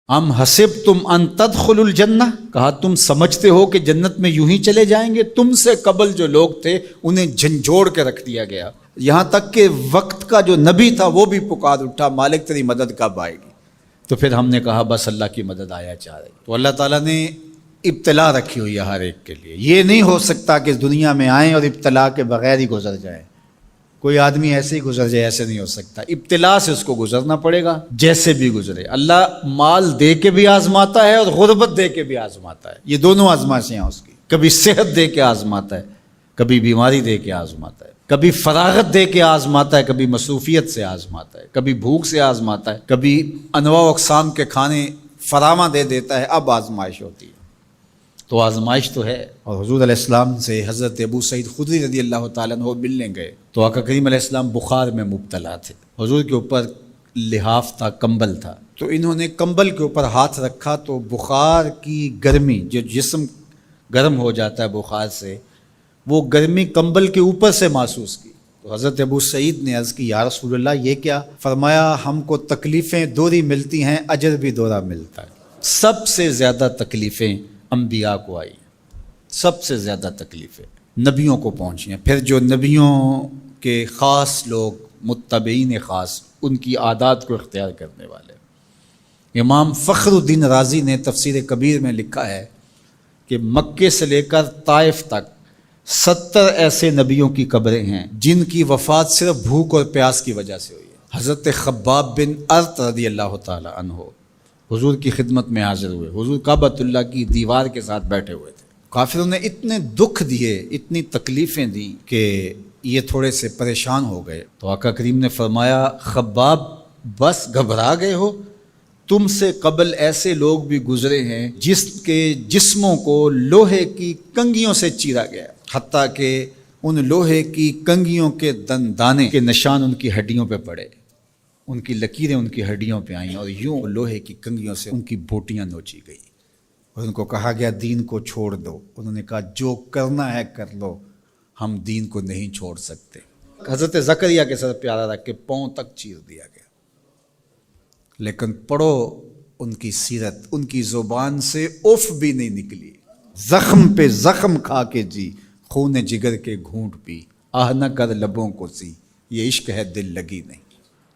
ام حسبتم ان تدخلوا الجنہ، کہا تم سمجھتے ہو کہ جنت میں یوں ہی چلے جائیں گے؟ تم سے قبل جو لوگ تھے انہیں جھنجھوڑ کے رکھ دیا گیا، یہاں تک کہ وقت کا جو نبی تھا وہ بھی پکار اٹھا مالک تیری مدد کب آئے گی؟ تو پھر ہم نے کہا بس اللہ کی مدد آیا چاہ رہی۔ تو اللہ تعالیٰ نے ابتلا رکھی ہوئی ہے ہر ایک کے لیے، یہ نہیں ہو سکتا کہ اس دنیا میں آئیں اور ابتلا کے بغیر ہی گزر جائیں۔ کوئی آدمی ایسے ہی گزر جائے، ایسے نہیں ہو سکتا، ابتلا سے اس کو گزرنا پڑے گا جیسے بھی گزرے۔ اللہ مال دے کے بھی آزماتا ہے اور غربت دے کے بھی آزماتا ہے، یہ دونوں آزمائشیں ہیں اس کی۔ کبھی صحت دے کے آزماتا ہے، کبھی بیماری دے کے آزماتا ہے، کبھی فراغت دے کے آزماتا ہے، کبھی مصروفیت سے آزماتا ہے، کبھی بھوک سے آزماتا ہے، کبھی انواع و اقسام کے کھانے فراواں دے دیتا ہے، اب آزمائش ہوتی ہے۔ تو آزمائش تو ہے۔ اور حضور علیہ السلام سے حضرت ابو سعید خدری رضی اللہ تعالیٰ عنہ ملنے گئے تو آقا کریم علیہ السلام بخار میں مبتلا تھے، حضور کے اوپر لحاف تھا، کمبل تھا، تو انہوں نے کمبل کے اوپر ہاتھ رکھا تو بخار کی گرمی، جو جسم گرم ہو جاتا ہے بخار سے، وہ گرمی کمبل کے اوپر سے محسوس کی۔ تو حضرت ابو سعید نے عرض کی یا رسول اللہ یہ کیا؟ فرمایا ہم کو تکلیفیں دوہری ملتی ہیں، اجر بھی دوہرا ملتا ہے۔ سب سے زیادہ تکلیفیں انبیاء کو آئی، سب سے زیادہ تکلیفیں نبیوں کو پہنچی ہیں، پھر جو نبیوں کے خاص لوگ متبعین خاص، ان کی عادات کو اختیار کرنے والے۔ امام فخر الدین رازی نے تفسیر کبیر میں لکھا ہے کہ مکے سے لے کر طائف تک 70 ایسے نبیوں کی قبریں ہیں جن کی وفات صرف بھوک اور پیاس کی وجہ سے ہوئی ہے۔ حضرت خباب بن ارت رضی اللہ تعالی عنہ حضور کی خدمت میں حاضر ہوئے، حضور کعبۃ اللہ کی دیوار کے ساتھ بیٹھے ہوئے تھے، کافروں نے اتنے دکھ دیے، اتنی تکلیفیں دیں کہ یہ تھوڑے سے پریشان ہو گئے۔ تو آقا کریم نے فرمایا خباب بس گھبرا گئے ہو؟ تم سے قبل ایسے لوگ بھی گزرے ہیں جس کے جسموں کو لوہے کی کنگھیوں سے چیرا گیا، حتیٰ کہ ان لوہے کی کنگھیوں کے دندانے کے نشان ان کی ہڈیوں پہ پڑے، ان کی لکیریں ان کی ہڈیوں پہ آئیں، اور یوں لوہے کی کنگھیوں سے ان کی بوٹیاں نوچی گئی، اور ان کو کہا گیا دین کو چھوڑ دو۔ انہوں نے کہا جو کرنا ہے کر لو، ہم دین کو نہیں چھوڑ سکتے۔ حضرت زکریا کے سر پیارا رکھ کے پاؤں تک چیر دیا گیا، لیکن پڑھو ان کی سیرت، ان کی زبان سے اف بھی نہیں نکلی، زخم پہ زخم کھا کے جی، خون جگر کے گھونٹ پی، آہ نہ کر لبوں کو سی، یہ عشق ہے دل لگی نہیں۔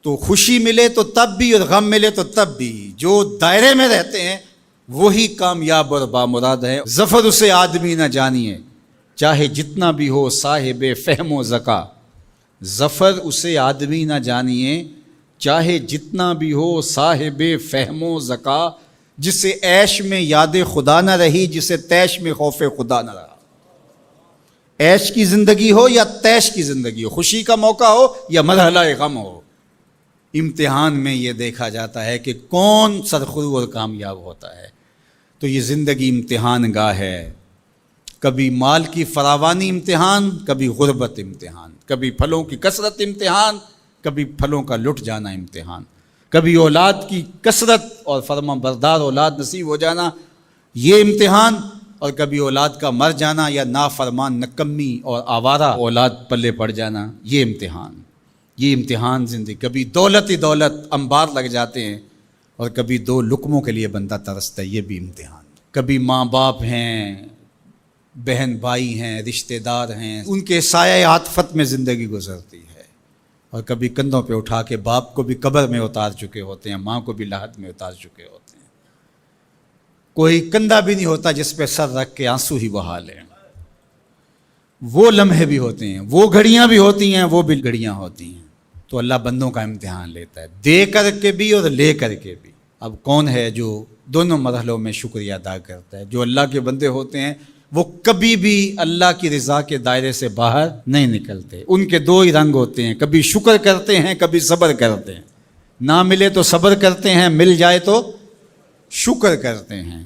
تو خوشی ملے تو تب بھی اور غم ملے تو تب بھی، جو دائرے میں رہتے ہیں وہی کامیاب اور بامراد ہے۔ ظفر اسے آدمی نہ جانیے چاہے جتنا بھی ہو صاحب فہم و ذکا، ظفر اسے آدمی نہ جانیے چاہے جتنا بھی ہو صاحب فہم و ذکا، جسے عیش میں یاد خدا نہ رہی، جسے تیش میں خوف خدا نہ رہا۔ عیش کی زندگی ہو یا تیش کی زندگی ہو، خوشی کا موقع ہو یا مرحلہ غم ہو، امتحان میں یہ دیکھا جاتا ہے کہ کون سرخرو اور کامیاب ہوتا ہے۔ تو یہ زندگی امتحان گاہ ہے، کبھی مال کی فراوانی امتحان، کبھی غربت امتحان، کبھی پھلوں کی کثرت امتحان، کبھی پھلوں کا لٹ جانا امتحان، کبھی اولاد کی کثرت اور فرما بردار اولاد نصیب ہو جانا یہ امتحان، اور کبھی اولاد کا مر جانا یا نافرمان نکمی اور آوارہ اولاد پلے پڑ جانا، یہ امتحان، یہ امتحان زندگی۔ کبھی دولت ہی دولت انبار لگ جاتے ہیں، اور کبھی دو لقموں کے لیے بندہ ترستا ہے، یہ بھی امتحان۔ کبھی ماں باپ ہیں، بہن بھائی ہیں، رشتہ دار ہیں، ان کے سایہ عاطفت میں زندگی گزرتی ہے، اور کبھی کندھوں پہ اٹھا کے باپ کو بھی قبر میں اتار چکے ہوتے ہیں، ماں کو بھی لاحد میں اتار چکے ہوتے ہیں۔ کوئی کندھا بھی نہیں ہوتا جس پہ سر رکھ کے آنسو ہی بہا لیں۔ وہ لمحے بھی ہوتے ہیں، وہ گھڑیاں بھی ہوتی ہیں، وہ بھی گھڑیاں ہوتی ہیں۔ تو اللہ بندوں کا امتحان لیتا ہے، دے کر کے بھی اور لے کر کے بھی۔ اب کون ہے جو دونوں مرحلوں میں شکریہ ادا کرتا ہے؟ جو اللہ کے بندے ہوتے ہیں وہ کبھی بھی اللہ کی رضا کے دائرے سے باہر نہیں نکلتے۔ ان کے دو ہی رنگ ہوتے ہیں، کبھی شکر کرتے ہیں، کبھی صبر کرتے ہیں۔ نہ ملے تو صبر کرتے ہیں، مل جائے تو شکر کرتے ہیں۔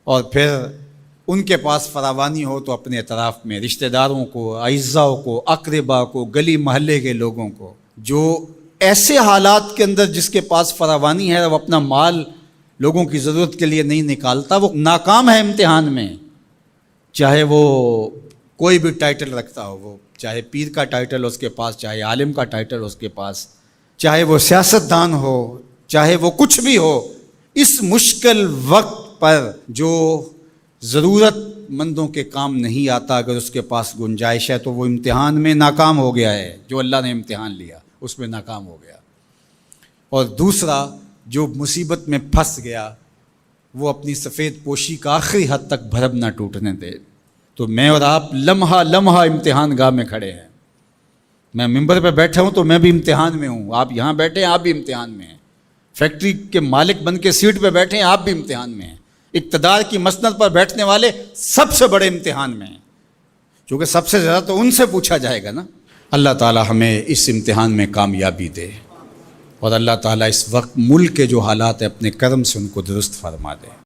اور پھر ان کے پاس فراوانی ہو تو اپنے اطراف میں رشتہ داروں کو، اعزاء کو، اقربا کو، گلی محلے کے لوگوں کو، جو ایسے حالات کے اندر جس کے پاس فراوانی ہے وہ اپنا مال لوگوں کی ضرورت کے لیے نہیں نکالتا، وہ ناکام ہے امتحان میں۔ چاہے وہ کوئی بھی ٹائٹل رکھتا ہو، وہ چاہے پیر کا ٹائٹل اس کے پاس، چاہے عالم کا ٹائٹل اس کے پاس، چاہے وہ سیاست دان ہو، چاہے وہ کچھ بھی ہو، اس مشکل وقت پر جو ضرورت مندوں کے کام نہیں آتا، اگر اس کے پاس گنجائش ہے تو وہ امتحان میں ناکام ہو گیا ہے، جو اللہ نے امتحان لیا اس میں ناکام ہو گیا۔ اور دوسرا جو مصیبت میں پھنس گیا وہ اپنی سفید پوشی کا آخری حد تک بھرم نہ ٹوٹنے دے۔ تو میں اور آپ لمحہ لمحہ امتحان گاہ میں کھڑے ہیں۔ میں ممبر پہ بیٹھا ہوں تو میں بھی امتحان میں ہوں، آپ یہاں بیٹھے ہیں آپ بھی امتحان میں ہیں، فیکٹری کے مالک بن کے سیٹ پہ بیٹھے ہیں آپ بھی امتحان میں ہیں، اقتدار کی مسند پر بیٹھنے والے سب سے بڑے امتحان میں ہیں، کیونکہ سب سے زیادہ تو ان سے پوچھا جائے گا نا۔ اللہ تعالی ہمیں اس امتحان میں کامیابی دے، اور اللہ تعالیٰ اس وقت ملک کے جو حالات ہیں اپنے کرم سے ان کو درست فرما دے۔